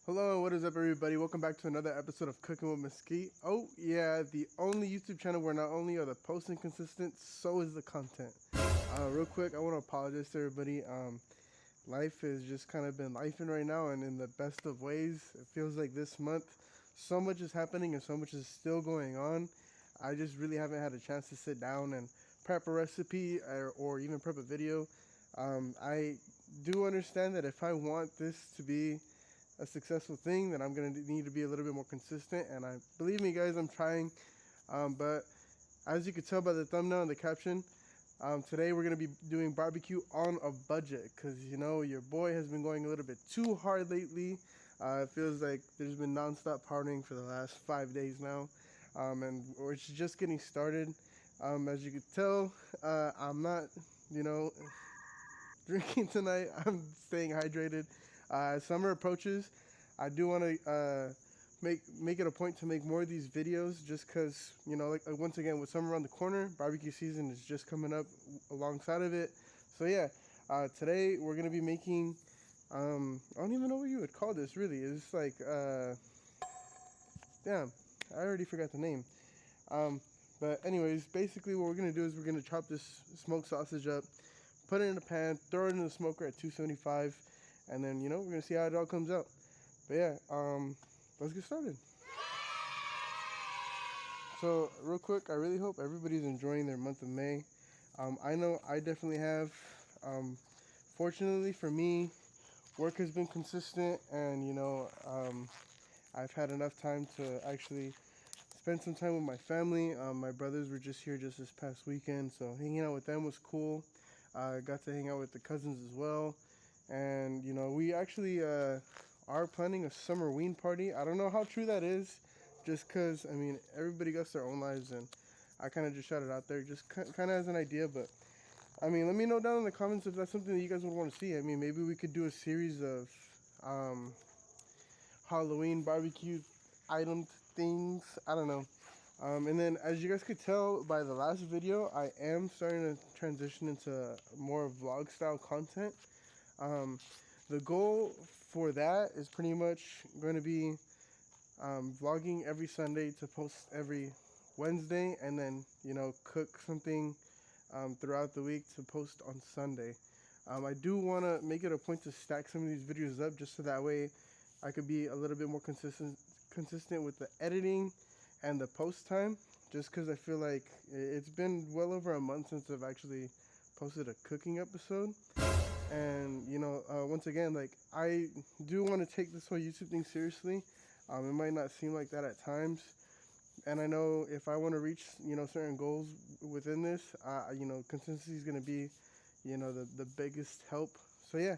Hello, what is up, everybody? Welcome back to another episode of Cooking with Mesquite. Oh, yeah, the only YouTube channel where not only are the posting consistent, so is the content. Real quick, I want to apologize to everybody. Life has just kind of been lifing right now, and in the best of ways. It feels like this month, so much is happening and so much is still going on. I just really haven't had a chance to sit down and prep a recipe or even prep a video. I do understand that if I want this to be a successful thing, then I'm gonna need to be a little bit more consistent. And I believe me, guys, I'm trying. But as you can tell by the thumbnail and the caption, today we're gonna be doing barbecue on a budget because your boy has been going a little bit too hard lately. It feels like there's been nonstop partying for the last 5 days now, and we're just getting started. As you can tell, I'm not, you know, drinking tonight. I'm staying hydrated. Summer approaches. I do want to make it a point to make more of these videos, just because like once again, with summer around the corner, barbecue season is just coming up alongside of it. So yeah, today we're gonna be making. I don't even know what you would call this. Really, it's like damn, I already forgot the name. Um, but anyways, basically what we're gonna do is we're gonna chop this smoked sausage up, put it in a pan, throw it in the smoker at 275, and then we're gonna see how it all comes out. But yeah, let's get started. So real quick, I really hope everybody's enjoying their month of May. I know I definitely have. Fortunately for me, work has been consistent, and I've had enough time to actually spend some time with my family. My brothers were just here just this past weekend, so hanging out with them was cool. I got to hang out with the cousins as well, and we actually are planning a summer ween party. I don't know how true that is, just because I mean everybody got their own lives, and I kind of just shot it out there, just kind of as an idea. But I mean, let me know down in the comments if that's something that you guys would want to see. I mean, maybe we could do a series of Halloween barbecue item things. I don't know. And then, as you guys could tell by the last video, I am starting to transition into more vlog style content. The goal for that is pretty much going to be vlogging every Sunday to post every Wednesday, and then cook something throughout the week to post on Sunday. I do want to make it a point to stack some of these videos up, just so that way I could be a little bit more consistent with the editing and the post time, just because I feel like it's been well over a month since I've actually posted a cooking episode. And once again, like, I do want to take this whole YouTube thing seriously. It might not seem like that at times, and I know if I want to reach certain goals within this, consistency is going to be the biggest help. So yeah,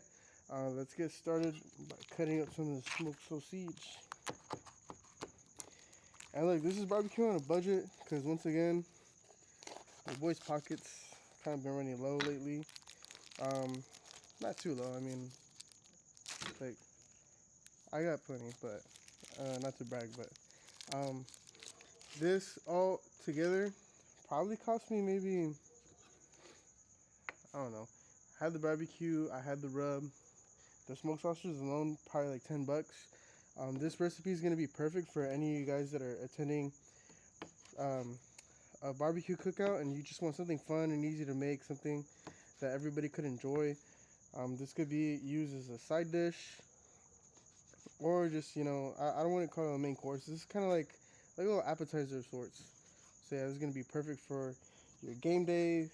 let's get started by cutting up some of the smoked sausage. And look, this is barbecue on a budget because once again, the boys' pockets kind of been running low lately. Not too low. I mean, like, I got plenty, but not to brag, but this all together probably cost me maybe, I don't know. I had the barbecue, I had the rub, the smoked sausages alone probably like $10. This recipe is gonna be perfect for any of you guys that are attending um, a barbecue cookout and you just want something fun and easy to make, something that everybody could enjoy. This could be used as a side dish, or just I don't want to call it a main course. This is kind of like a little appetizer of sorts. So yeah, this is gonna be perfect for your game day,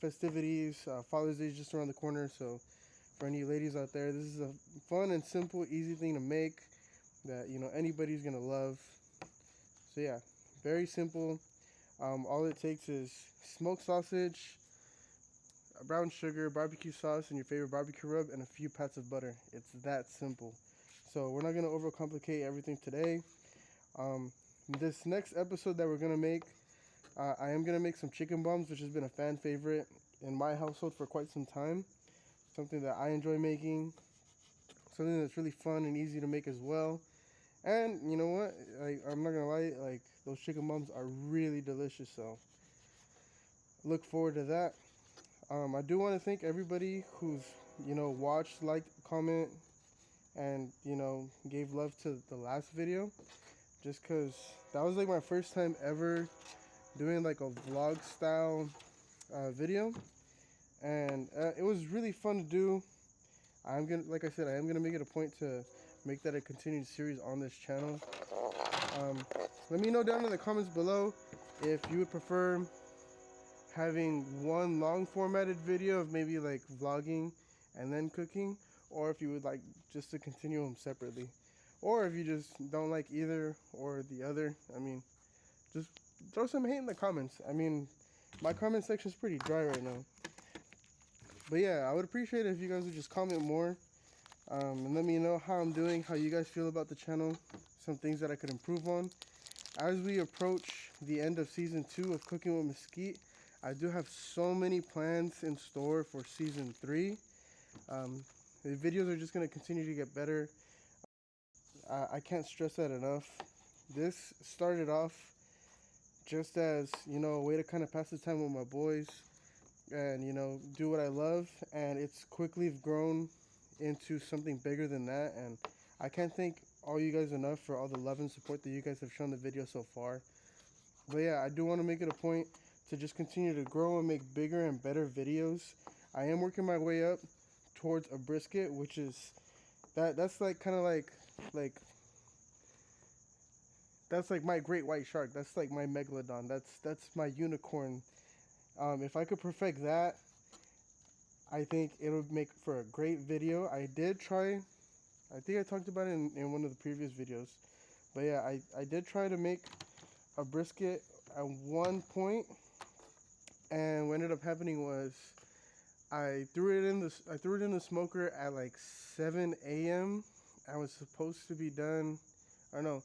festivities. Father's Day is just around the corner, so for any ladies out there, this is a fun and simple, easy thing to make that anybody's gonna love. So yeah, very simple. All it takes is smoked sausage, brown sugar, barbecue sauce, and your favorite barbecue rub, and a few pats of butter. It's that simple. So we're not gonna overcomplicate everything today. This next episode that we're gonna make, I am gonna make some chicken bombs, which has been a fan favorite in my household for quite some time. Something that I enjoy making, something that's really fun and easy to make as well. And you know what? I'm not gonna lie, like, those chicken bombs are really delicious. So look forward to that. I do want to thank everybody who's watched, liked, comment, and, you know, gave love to the last video, just because that was like my first time ever doing like a vlog style video, and it was really fun to do. I'm gonna, like I said, I am gonna make it a point to make that a continued series on this channel. Let me know down in the comments below if you would prefer having one long formatted video of maybe like vlogging and then cooking, or if you would like just to continue them separately, or if you just don't like either or the other. I mean, just throw some hate in the comments. I mean, my comment section is pretty dry right now. But yeah, I would appreciate it if you guys would just comment more, and let me know how I'm doing, how you guys feel about the channel, some things that I could improve on. As we approach the end of season 2 of Cooking with Mesquite, I do have so many plans in store for season 3. The videos are just going to continue to get better. I can't stress that enough. This started off just as, you know, a way to kind of pass the time with my boys and, you know, do what I love, and it's quickly grown into something bigger than that, and I can't thank all you guys enough for all the love and support that you guys have shown the video so far. But yeah, I do want to make it a point to just continue to grow and make bigger and better videos. I am working my way up towards a brisket, which is that's like kind of like that's like my great white shark. That's like my megalodon. That's my unicorn. If I could perfect that, I think it would make for a great video. I did try, I think I talked about it in one of the previous videos, but yeah, I did try to make a brisket at one point, and what ended up happening was I threw it in the smoker at like 7 a.m. I was supposed to be done, or no,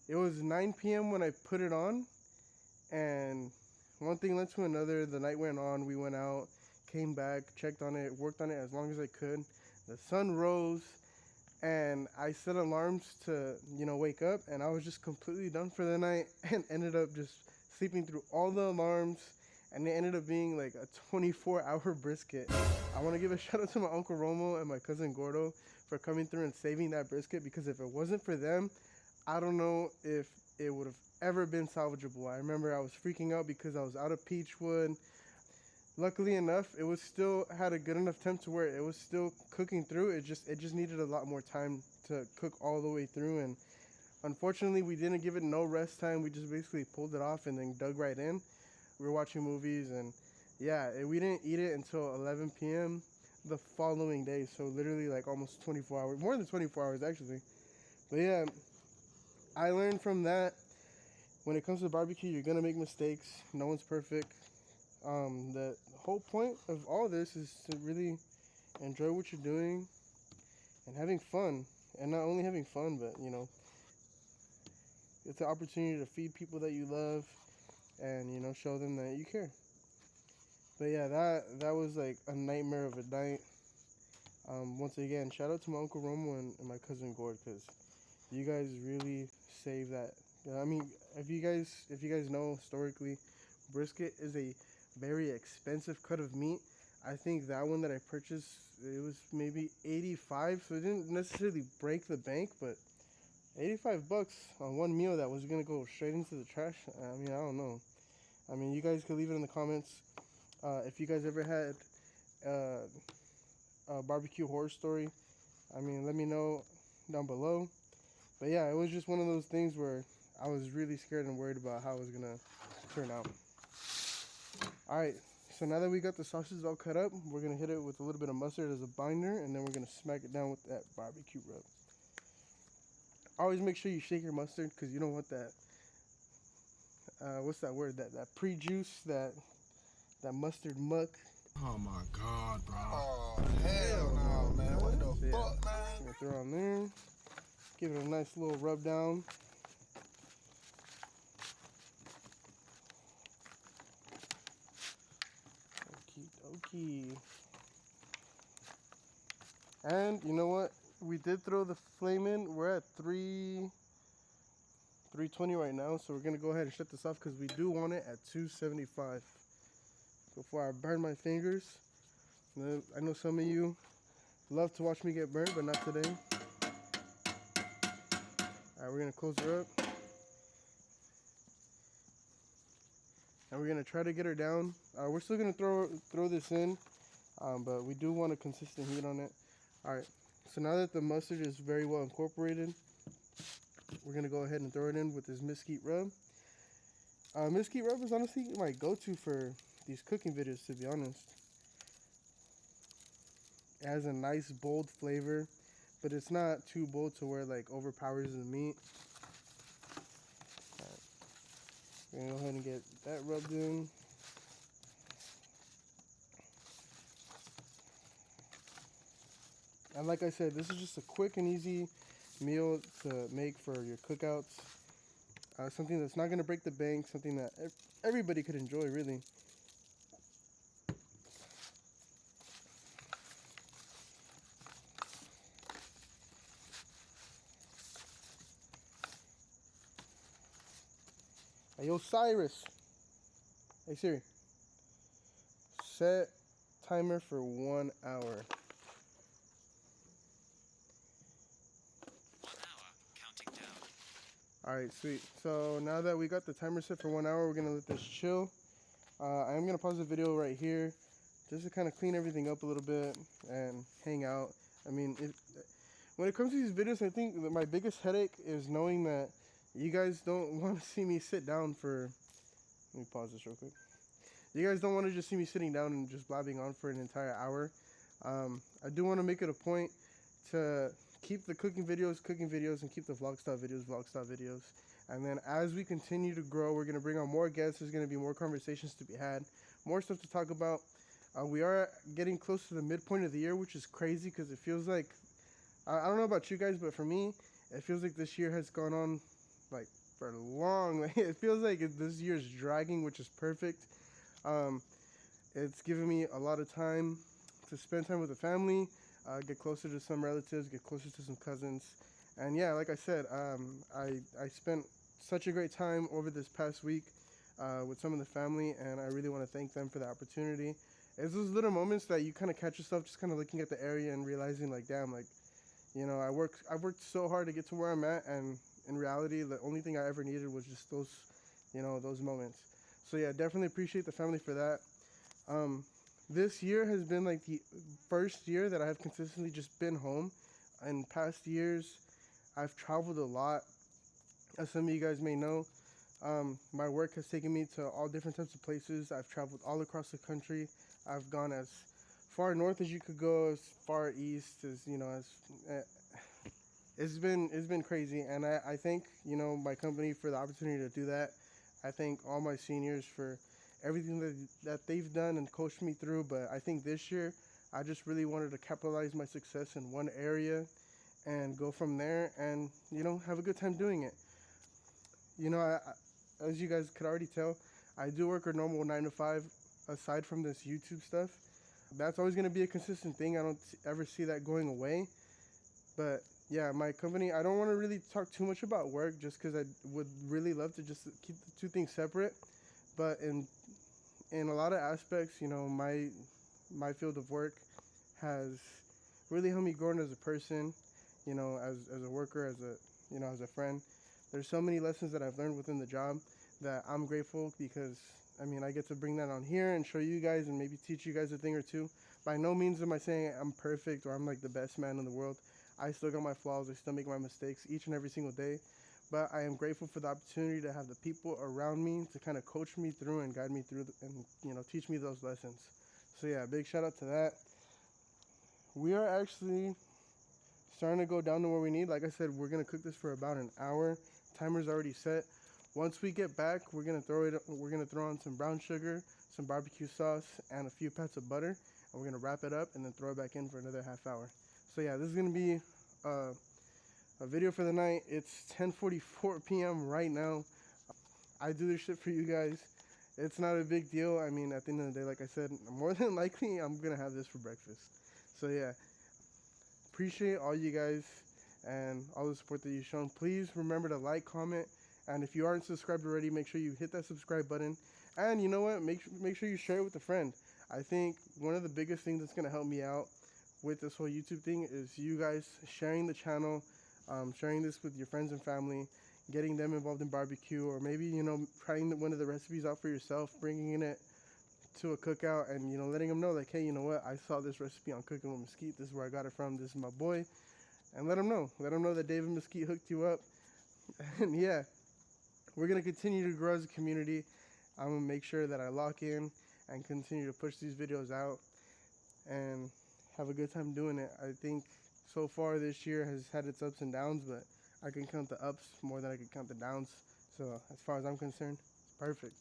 it was 9 p.m. when I put it on, and one thing led to another. The night went on, we went out, came back, checked on it, worked on it as long as I could. The sun rose, and I set alarms to, you know, wake up, and I was just completely done for the night and ended up just sleeping through all the alarms, and it ended up being like a 24-hour brisket. I want to give a shout out to my Uncle Romo and my cousin Gordo for coming through and saving that brisket, because if it wasn't for them, I don't know if it would have ever been salvageable. I remember I was freaking out because I was out of peach wood. Luckily enough, it was still had a good enough temp to where it was still cooking through. It just needed a lot more time to cook all the way through, and unfortunately we didn't give it no rest time. We just basically pulled it off and then dug right in. We were watching movies, and yeah, we didn't eat it until 11 p.m. the following day. So literally like almost 24 hours, more than 24 hours actually. But yeah, I learned from that, when it comes to barbecue, you're gonna make mistakes. No one's perfect. The whole point of all this is to really enjoy what you're doing and having fun. And not only having fun, but, you know, it's an opportunity to feed people that you love and, you know, show them that you care. But yeah, that was like a nightmare of a night. Once again, shout out to my Uncle Romo and my cousin Gord, because you guys really saved that. I mean, if you guys know historically, brisket is a very expensive cut of meat. I think that one that I purchased, it was maybe 85, so it didn't necessarily break the bank, but 85 bucks on one meal that was gonna go straight into the trash. I mean, I don't know. I mean, you guys could leave it in the comments if you guys ever had a barbecue horror story. I mean, let me know down below. But yeah, it was just one of those things where I was really scared and worried about how it was gonna turn out. Alright, so now that we got the sausages all cut up, we're gonna hit it with a little bit of mustard as a binder, and then we're gonna smack it down with that barbecue rub. Always make sure you shake your mustard, because you don't want that, what's that word, that pre-juice, that mustard muck. Oh my god, bro. Oh, hell no, man. What the So, yeah, fuck, man? I'm gonna throw on there. Give it a nice little rub down. Okie dokie. And you know what? We did throw the flame in. We're at 320 right now, so we're gonna go ahead and shut this off because we do want it at 275. Before I burn my fingers, I know some of you love to watch me get burnt, but not today. Alright, we're gonna close her up. And we're gonna try to get her down. We're still gonna throw this in, but we do want a consistent heat on it. Alright, so now that the mustard is very well incorporated, we're gonna go ahead and throw it in with this mesquite rub. Mesquite rub is honestly my go-to for these cooking videos, to be honest. It has a nice bold flavor, but it's not too bold to where it like overpowers the meat. Alright. We're gonna go ahead and get that rubbed in. And like I said, this is just a quick and easy meal to make for your cookouts. Something that's not going to break the bank, something that everybody could enjoy, really. Hey, yo, Cyrus. Hey, Siri. Set timer for 1 hour. Alright, sweet. So now that we got the timer set for 1 hour, we're going to let this chill. I am going to pause the video right here just to kind of clean everything up a little bit and hang out. I mean, when it comes to these videos, I think that my biggest headache is knowing that you guys don't want to see me sit down for... Let me pause this real quick. You guys don't want to just see me sitting down and just blabbing on for an entire hour. I do want to make it a point to keep the cooking videos, and keep the vlog style videos. And then as we continue to grow, we're going to bring on more guests. There's going to be more conversations to be had, more stuff to talk about. We are getting close to the midpoint of the year, which is crazy because it feels like, I don't know about you guys, but for me, it feels like this year has gone on like for long. Like, it feels like this year is dragging, which is perfect. It's given me a lot of time to spend time with the family, get closer to some relatives, get closer to some cousins. And yeah, like I said, I spent such a great time over this past week with some of the family, and I really want to thank them for the opportunity. It's those little moments that you kind of catch yourself just kind of looking at the area and realizing, like, damn, like, you know, I've worked so hard to get to where I'm at, and in reality, the only thing I ever needed was just those, you know, those moments. So yeah, definitely appreciate the family for that. This year has been like the first year that I have consistently just been home. In past years, I've traveled a lot. As some of you guys may know, my work has taken me to all different types of places. I've traveled all across the country. I've gone as far north as you could go, as far east as, you know, it's been crazy. And I thank, you know, my company for the opportunity to do that. I thank all my seniors for everything that they've done and coached me through. But I think this year, I just really wanted to capitalize my success in one area and go from there and, you know, have a good time doing it. You know, as you guys could already tell, I do work a normal 9 to 5 aside from this YouTube stuff. That's always going to be a consistent thing. I don't ever see that going away. But yeah, my company, I don't want to really talk too much about work just because I would really love to just keep the two things separate. But in a lot of aspects, you know, my field of work has really helped me grow as a person, you know, as a worker, as a friend. There's so many lessons that I've learned within the job that I'm grateful because, I mean, I get to bring that on here and show you guys and maybe teach you guys a thing or two. By no means am I saying I'm perfect or I'm like the best man in the world. I still got my flaws. I still make my mistakes each and every single day. But I am grateful for the opportunity to have the people around me to kind of coach me through and guide me through and, you know, teach me those lessons. So yeah, big shout out to that. We are actually starting to go down to where we need. Like I said, we're going to cook this for about an hour. Timer's already set. Once we get back, we're gonna throw on some brown sugar, some barbecue sauce, and a few pats of butter, and we're gonna wrap it up and then throw it back in for another half hour. So yeah, this is gonna be a video for the night. It's 10:44 p.m. right now. I do this shit for you guys. It's not a big deal. I mean, at the end of the day, like I said, more than likely I'm gonna have this for breakfast. So yeah, appreciate all you guys and all the support that you've shown. Please remember to like, comment, and if you aren't subscribed already, make sure you hit that subscribe button. And you know what? Make sure you share it with a friend. I think one of the biggest things that's going to help me out with this whole YouTube thing is you guys sharing the channel, sharing this with your friends and family, getting them involved in barbecue, or maybe, you know, trying one of the recipes out for yourself, bringing it to a cookout and, you know, letting them know, like, hey, you know what, I saw this recipe on Cooking with Mesquite, this is where I got it from, this is my boy, and let them know that David Mesquite hooked you up. And yeah, we're going to continue to grow as a community. I'm going to make sure that I lock in and continue to push these videos out and have a good time doing it. I think so far this year has had its ups and downs, but I can count the ups more than I can count the downs. So as far as I'm concerned, it's perfect.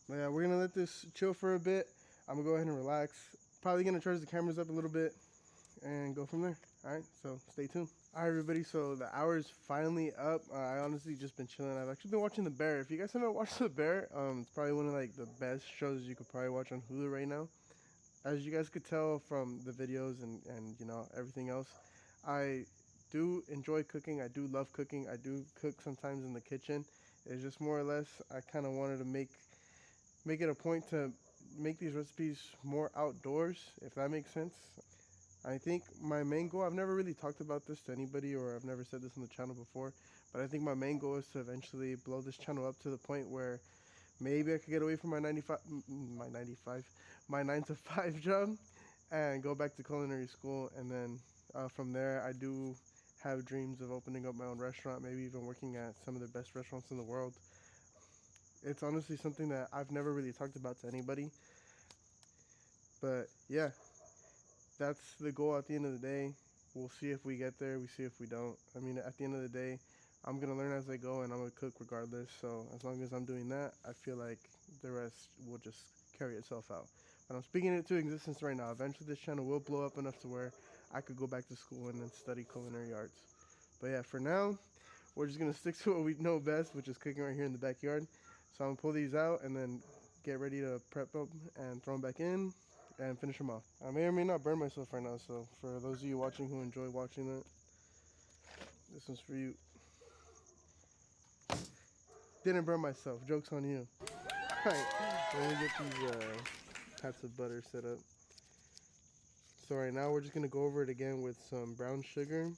But yeah, we're gonna let this chill for a bit. I'm gonna go ahead and relax. Probably gonna charge the cameras up a little bit and go from there. All right, so stay tuned. All right, everybody, so the hour is finally up. I honestly just been chilling. I've actually been watching The Bear. If you guys haven't watched The Bear, it's probably one of like the best shows you could probably watch on Hulu right now. As you guys could tell from the videos and you know, everything else, I do enjoy cooking. I do love cooking. I do cook sometimes in the kitchen. It's just more or less I kind of wanted to make it a point to make these recipes more outdoors, if that makes sense. I think my main goal, I've never really talked about this to anybody, or I've never said this on the channel before, but I think my main goal is to eventually blow this channel up to the point where maybe I could get away from my 9 to 5 job and go back to culinary school. And then from there, I do have dreams of opening up my own restaurant, maybe even working at some of the best restaurants in the world. It's honestly something that I've never really talked about to anybody. But yeah, that's the goal at the end of the day. We'll see if we get there. We see if we don't. I mean, at the end of the day, I'm going to learn as I go, and I'm going to cook regardless. So as long as I'm doing that, I feel like the rest will just carry itself out. But I'm speaking it into existence right now. Eventually, this channel will blow up enough to where I could go back to school and then study culinary arts. But yeah, for now, we're just going to stick to what we know best, which is cooking right here in the backyard. So I'm going to pull these out and then get ready to prep them and throw them back in and finish them off. I may or may not burn myself right now, so for those of you watching who enjoy watching that, this one's for you. Didn't burn myself. Joke's on you. Alright, let me get these pats of butter set up. So right now we're just going to go over it again with some brown sugar,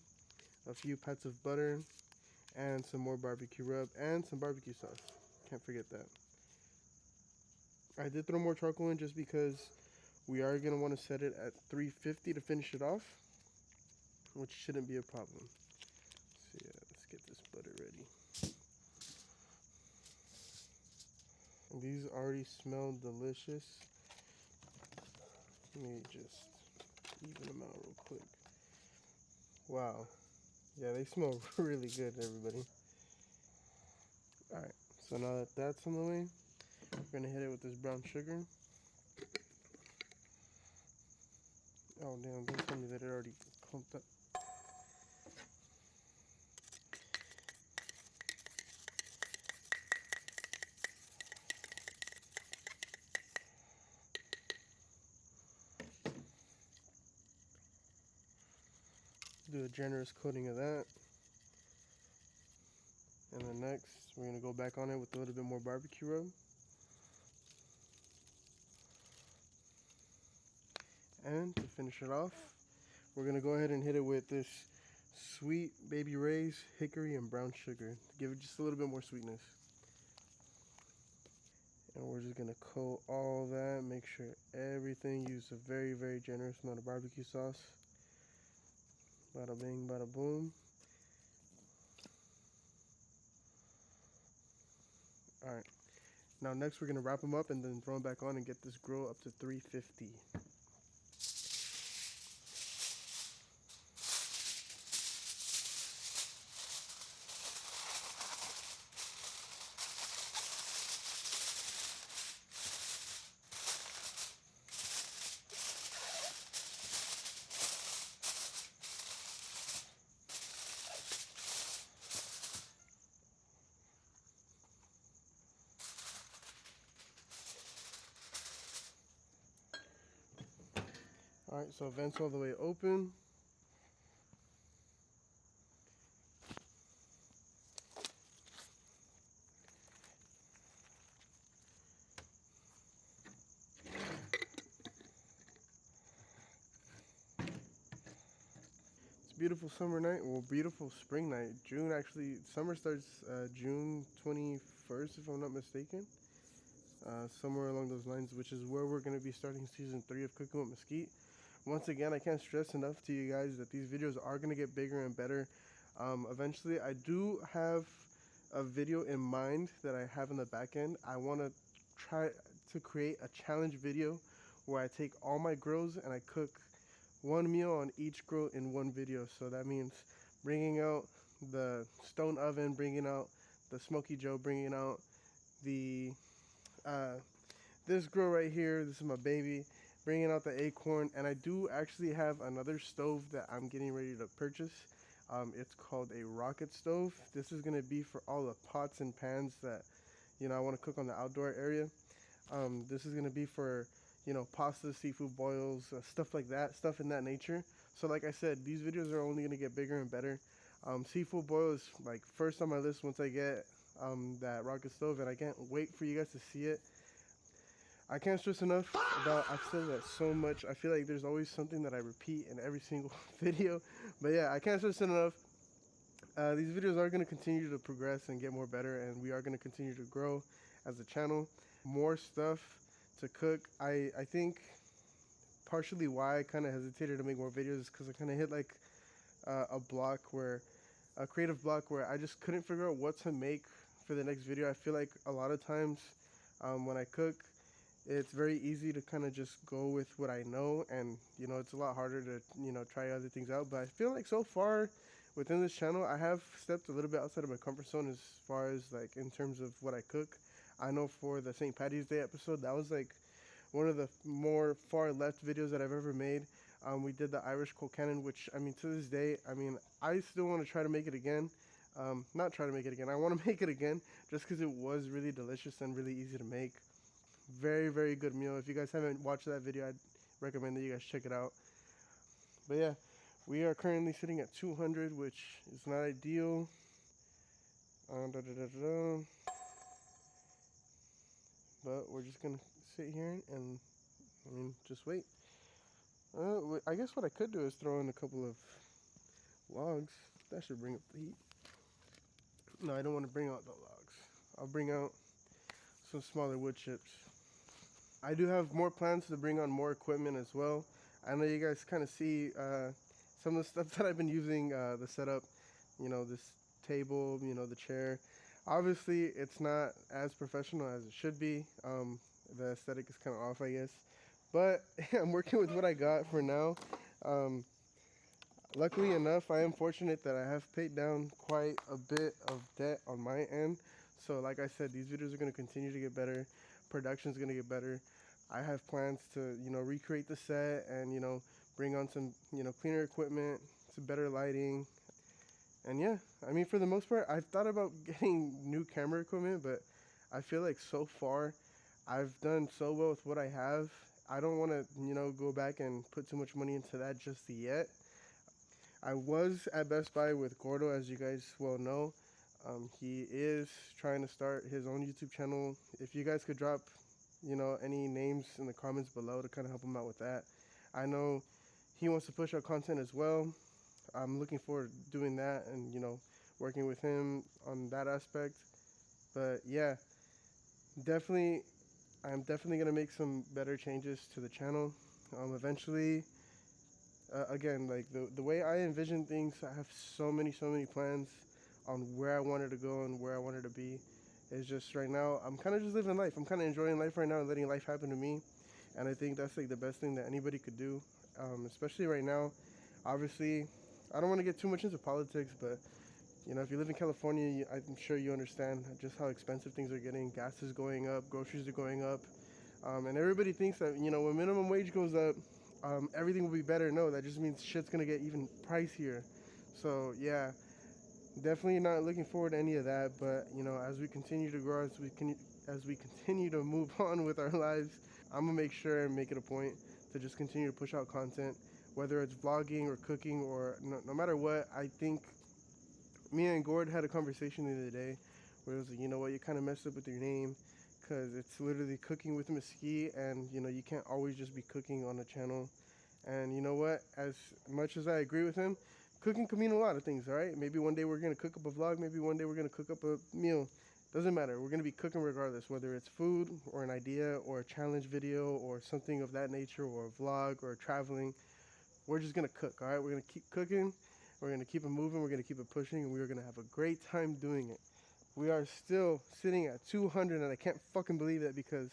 a few pats of butter, and some more barbecue rub, and some barbecue sauce. Can't forget that. I did throw more charcoal in just because we are going to want to set it at 350 to finish it off, which shouldn't be a problem. So yeah, let's get this butter ready. And these already smell delicious. Let me just even them out real quick. Wow. Yeah, they smell really good, everybody. Alright, so now that that's on the way, we're going to hit it with this brown sugar. Oh damn, don't tell me that it already clumped up. Do a generous coating of that. And then next, we're going to go back on it with a little bit more barbecue rub. And to finish it off, we're going to go ahead and hit it with this sweet Baby Ray's hickory and brown sugar to give it just a little bit more sweetness. And we're just going to coat all that, make sure everything uses a very, very generous amount of barbecue sauce. Bada bing, bada boom. Alright, now next we're going to wrap them up and then throw them back on and get this grill up to 350. Alright, so vents all the way open. beautiful summer night. Well, beautiful spring night. June actually, summer starts June 21st, if I'm not mistaken. Somewhere along those lines, which is where we're going to be starting season 3 of Cooking with Mesquite. Once again, I can't stress enough to you guys that these videos are going to get bigger and better. Eventually, I do have a video in mind that I have in the back end. I want to try to create a challenge video where I take all my grills and I cook one meal on each grill in one video. So that means bringing out the stone oven, bringing out the Smoky Joe, bringing out the this grill right here. This is my baby, bringing out the Acorn. And I do actually have another stove that I'm getting ready to purchase. It's called a rocket stove. This is going to be for all the pots and pans that, you know, I want to cook on the outdoor area. This is going to be for, you know, pasta, seafood boils, stuff like that, stuff in that nature. So like I said, these videos are only going to get bigger and better. Seafood boil is like first on my list once I get that rocket stove, and I can't wait for you guys to see it. I can't stress enough about, I've said that so much. I feel like there's always something that I repeat in every single video. But yeah, I can't stress enough. These videos are going to continue to progress and get more better, and we are going to continue to grow as a channel. More stuff to cook. I think partially why I kind of hesitated to make more videos is because I kind of hit like a creative block where I just couldn't figure out what to make for the next video. I feel like a lot of times when I cook, it's very easy to kind of just go with what I know, and you know, it's a lot harder to, you know, try other things out. But I feel like so far within this channel, I have stepped a little bit outside of my comfort zone as far as like in terms of what I cook. I know for the St. Patty's Day episode, that was like one of the more far left videos that I've ever made. We did the Irish cold cannon, which, I mean, to this day, I mean, I still want to try to make it again. Not try to make it again, I want to make it again just because it was really delicious and really easy to make. Very, very good meal. If you guys haven't watched that video, I'd recommend that you guys check it out. But yeah, we are currently sitting at 200, which is not ideal. But we're just gonna sit here and, I mean, just wait. I guess what I could do is throw in a couple of logs. That should bring up the heat. No, I don't want to bring out the logs. I'll bring out some smaller wood chips. I do have more plans to bring on more equipment as well. I know you guys kind of see some of the stuff that I've been using, the setup, you know, this table, you know, the chair. Obviously, it's not as professional as it should be. The aesthetic is kind of off, I guess. But I'm working with what I got for now. Luckily enough, I am fortunate that I have paid down quite a bit of debt on my end. So like I said, these videos are going to continue to get better. Production is going to get better. I have plans to, you know, recreate the set and, you know, bring on some, you know, cleaner equipment, some better lighting. And yeah, I mean, for the most part, I've thought about getting new camera equipment, but I feel like so far I've done so well with what I have. I don't want to, you know, go back and put too much money into that just yet. I was at Best Buy with Gordo, as you guys well know. He is trying to start his own YouTube channel. If you guys could drop, you know, any names in the comments below to kind of help him out with that. I know he wants to push out content as well. I'm looking forward to doing that and, you know, working with him on that aspect. But yeah, I'm definitely going to make some better changes to the channel. Eventually, again, like the way I envision things, I have so many plans on where I wanted to go and where I wanted to be. It's just right now, I'm kind of just living life. I'm kind of enjoying life right now and letting life happen to me. And I think that's like the best thing that anybody could do, especially right now. Obviously, I don't want to get too much into politics, but you know, if you live in California, I'm sure you understand just how expensive things are getting. Gas is going up, groceries are going up, and everybody thinks that, you know, when minimum wage goes up, everything will be better. No, that just means shit's gonna get even pricier. So yeah, definitely not looking forward to any of that. But you know, as we continue to grow, as we continue to move on with our lives, I'm gonna make sure and make it a point to just continue to push out content, whether it's vlogging or cooking or no matter what. I think me and Gord had a conversation the other day where it was like, you know what, you kind of messed up with your name, because it's literally Cooking with Mesquite, and you know, you can't always just be cooking on a channel. And you know what, as much as I agree with him, cooking can mean a lot of things, all right? Maybe one day we're going to cook up a vlog. Maybe one day we're going to cook up a meal. Doesn't matter. We're going to be cooking regardless, whether it's food or an idea or a challenge video or something of that nature or a vlog or traveling. We're just going to cook, all right? We're going to keep cooking. We're going to keep it moving. We're going to keep it pushing, and we're going to have a great time doing it. We are still sitting at 200, and I can't fucking believe that because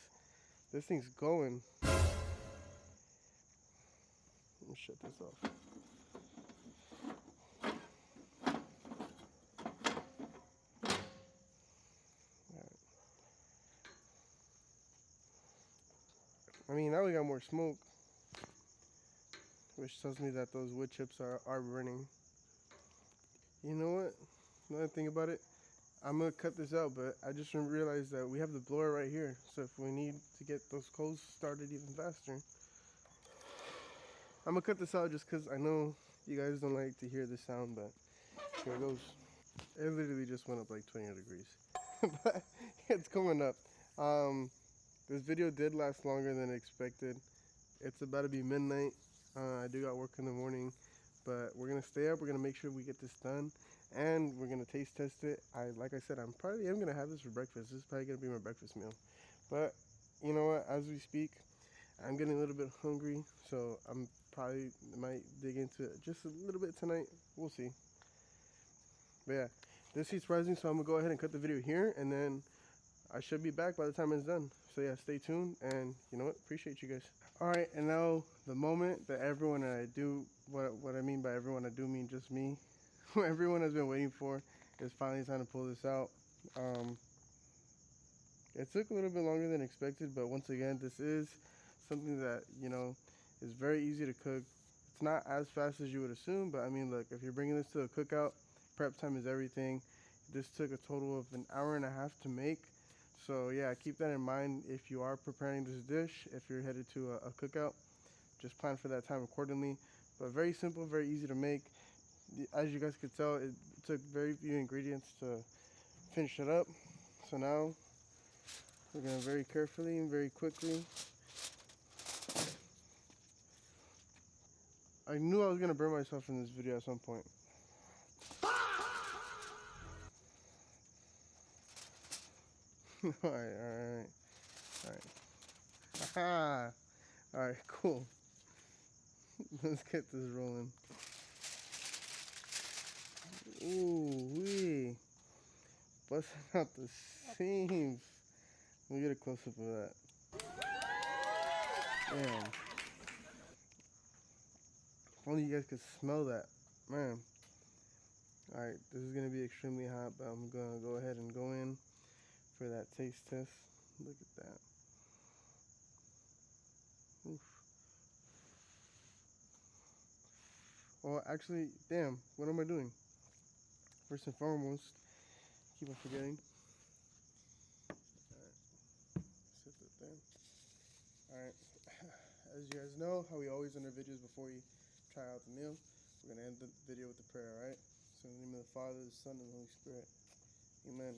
this thing's going. Let me shut this off. I mean, now we got more smoke, which tells me that those wood chips are burning. You know what? Another thing about it, I'm going to cut this out, but I just realized that we have the blower right here. So if we need to get those coals started even faster, I'm going to cut this out just because I know you guys don't like to hear the sound, but here it goes. It literally just went up like 20 degrees. But it's coming up. This video did last longer than expected. It's about to be midnight. I do got work in the morning, but we're gonna stay up. We're gonna make sure we get this done, and we're gonna taste test it. Like I said, I'm probably gonna have this for breakfast. This is probably gonna be my breakfast meal. But you know what? As we speak, I'm getting a little bit hungry, so I'm probably might dig into it just a little bit tonight. We'll see. But yeah, this heat's rising, so I'm gonna go ahead and cut the video here, and then I should be back by the time it's done. So yeah, stay tuned, and you know what? Appreciate you guys. All right, and now the moment that everyone, and I do, what I mean by everyone, I do mean just me, everyone has been waiting for, is finally time to pull this out. It took a little bit longer than expected, but once again, this is something that, you know, is very easy to cook. It's not as fast as you would assume, but I mean, look, if you're bringing this to a cookout, prep time is everything. This took a total of an hour and a half to make. So yeah, keep that in mind if you are preparing this dish. If you're headed to a cookout, just plan for that time accordingly. But very simple, very easy to make. As you guys could tell, it took very few ingredients to finish it up. So now we're gonna very carefully and very quickly. I knew I was gonna burn myself in this video at some point. Alright. Aha! Alright, cool. Let's get this rolling. Ooh, wee. Busting out the seams. Let me get a close up of that. Damn. If only you guys could smell that. Man. Alright, this is gonna be extremely hot, but I'm gonna go ahead and go in for that taste test. Look at that. Oof. Well, actually, damn, what am I doing? First and foremost, keep on forgetting. Alright, set that there. Alright, as you guys know, how we always end our videos before we try out the meal, we're going to end the video with a prayer, alright? So in the name of the Father, the Son, and the Holy Spirit. Amen.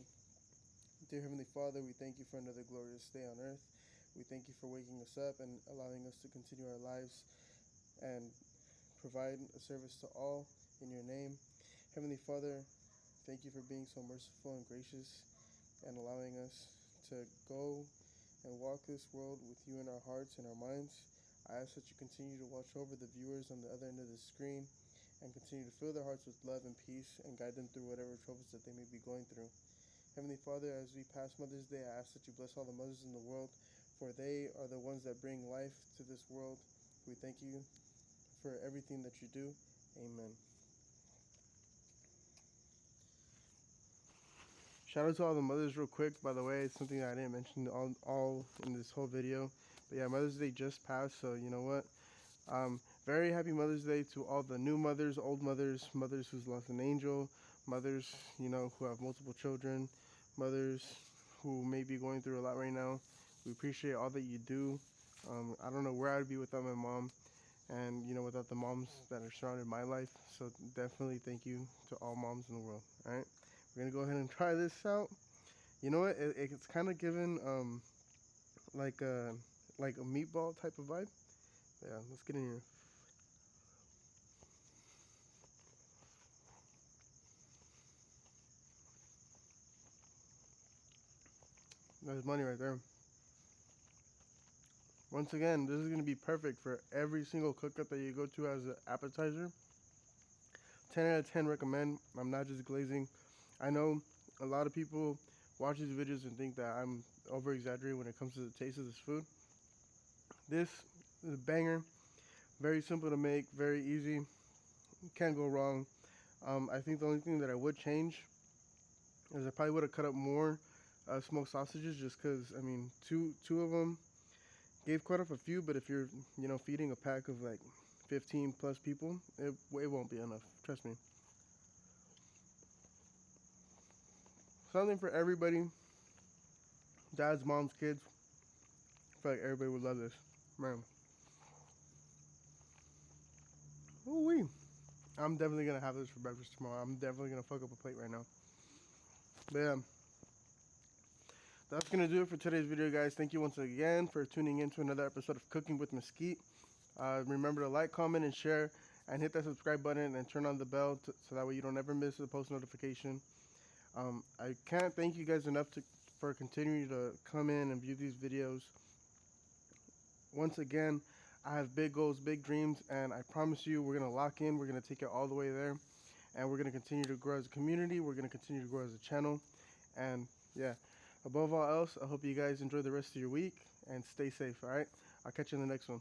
Dear Heavenly Father, we thank you for another glorious day on earth. We thank you for waking us up and allowing us to continue our lives and provide a service to all in your name. Heavenly Father, thank you for being so merciful and gracious and allowing us to go and walk this world with you in our hearts and our minds. I ask that you continue to watch over the viewers on the other end of the screen and continue to fill their hearts with love and peace and guide them through whatever troubles that they may be going through. Heavenly Father, as we pass Mother's Day, I ask that you bless all the mothers in the world, for they are the ones that bring life to this world. We thank you for everything that you do. Amen. Shout out to all the mothers real quick, by the way. It's something that I didn't mention all in this whole video. But yeah, Mother's Day just passed, so you know what? Very happy Mother's Day to all the new mothers, old mothers, mothers who's lost an angel, mothers, you know, who have multiple children, mothers who may be going through a lot right now. We appreciate all that you do. I don't know where I'd be without my mom and, you know, without the moms that are surrounded my life. So definitely thank you to all moms in the world, all right? We're going to go ahead and try this out. You know what? It's kind of given like a meatball type of vibe. Yeah, let's get in here. That's money right there. Once again, this is going to be perfect for every single cookout that you go to as an appetizer. 10 out of 10 recommend. I'm not just glazing. I know a lot of people watch these videos and think that I'm over exaggerating when it comes to the taste of this food. This is a banger. Very simple to make, very easy. Can't go wrong. I think the only thing that I would change is I probably would have cut up more smoked sausages, just because, I mean, two of them gave quite off a few, but if you're, feeding a pack of like 15 plus people, it won't be enough. Trust me. Something for everybody. Dads, moms, kids. I feel like everybody would love this. Man. Ooh-wee. I'm definitely going to have this for breakfast tomorrow. I'm definitely going to fuck up a plate right now. But yeah. That's going to do it for today's video, guys. Thank you once again for tuning in to another episode of Cooking with Mesquite. Remember to like, comment, and share, and hit that subscribe button and turn on the bell so that way you don't ever miss a post notification. I can't thank you guys enough for continuing to come in and view these videos. Once again, I have big goals, big dreams, and I promise you we're going to lock in. We're going to take it all the way there, and we're going to continue to grow as a community. We're going to continue to grow as a channel, and yeah. Above all else, I hope you guys enjoy the rest of your week and stay safe, all right? I'll catch you in the next one.